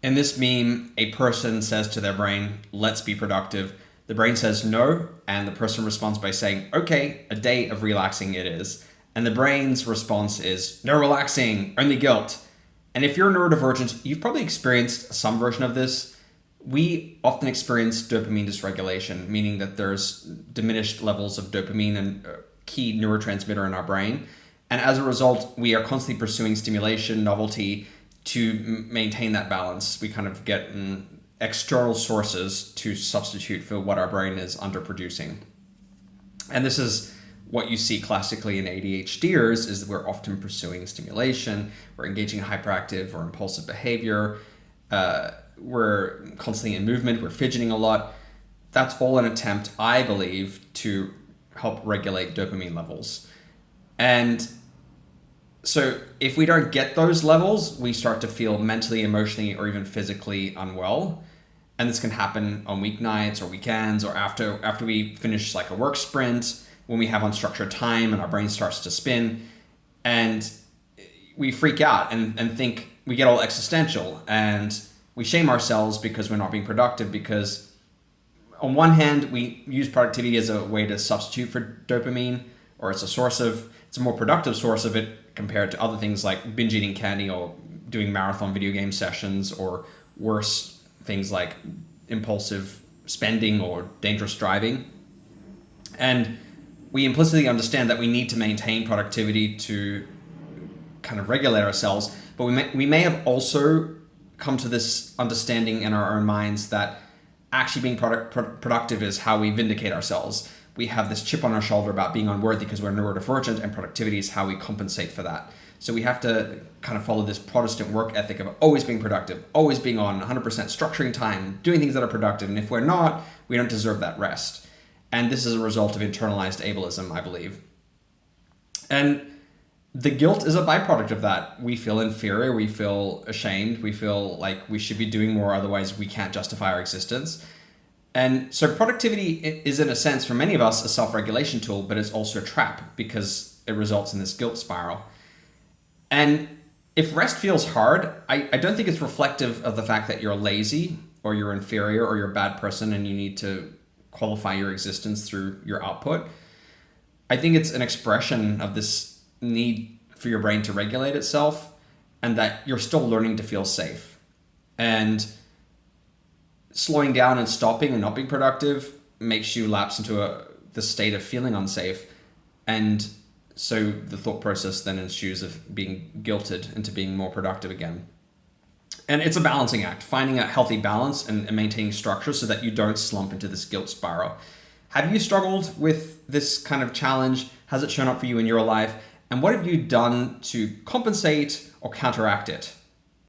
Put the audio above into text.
In this meme, a person says to their brain, let's be productive. The brain says no, and the person responds by saying, okay, a day of relaxing it is. And the brain's response is, no relaxing, only guilt. And if you're neurodivergent, you've probably experienced some version of this. We often experience dopamine dysregulation, meaning that there's diminished levels of dopamine, and key neurotransmitter in our brain. And as a result, we are constantly pursuing stimulation, novelty to maintain that balance. We kind of get external sources to substitute for what our brain is underproducing. And this is what you see classically in ADHDers, is that we're often pursuing stimulation, we're engaging in hyperactive or impulsive behavior, we're constantly in movement, we're fidgeting a lot. That's all an attempt, I believe, to help regulate dopamine levels. And so if we don't get those levels, we start to feel mentally, emotionally, or even physically unwell. And this can happen on weeknights or weekends, or after we finish like a work sprint, when we have unstructured time and our brain starts to spin, and we freak out and think, we get all existential, and we shame ourselves because we're not being productive, because on one hand, we use productivity as a way to substitute for dopamine, or it's a more productive source of it compared to other things like binge eating candy or doing marathon video game sessions, or worse, things like impulsive spending or dangerous driving. And we implicitly understand that we need to maintain productivity to kind of regulate ourselves, but we may have also come to this understanding in our own minds that actually being productive is how we vindicate ourselves. We have this chip on our shoulder about being unworthy because we're neurodivergent, and productivity is how we compensate for that. So we have to kind of follow this Protestant work ethic of always being productive, always being on 100%, structuring time, doing things that are productive. And if we're not, we don't deserve that rest. And this is a result of internalized ableism, I believe. And the guilt is a byproduct of that. We feel inferior, we feel ashamed, we feel like we should be doing more, otherwise we can't justify our existence. And so productivity is, in a sense, for many of us, a self-regulation tool, but it's also a trap because it results in this guilt spiral. And if rest feels hard, I don't think it's reflective of the fact that you're lazy or you're inferior or you're a bad person and you need to qualify your existence through your output. I think it's an expression of this need for your brain to regulate itself, and that you're still learning to feel safe. And slowing down and stopping and not being productive makes you lapse into the state of feeling unsafe. And so the thought process then ensues of being guilted into being more productive again. And it's a balancing act, finding a healthy balance and maintaining structure so that you don't slump into this guilt spiral. Have you struggled with this kind of challenge? Has it shown up for you in your life? And what have you done to compensate or counteract it?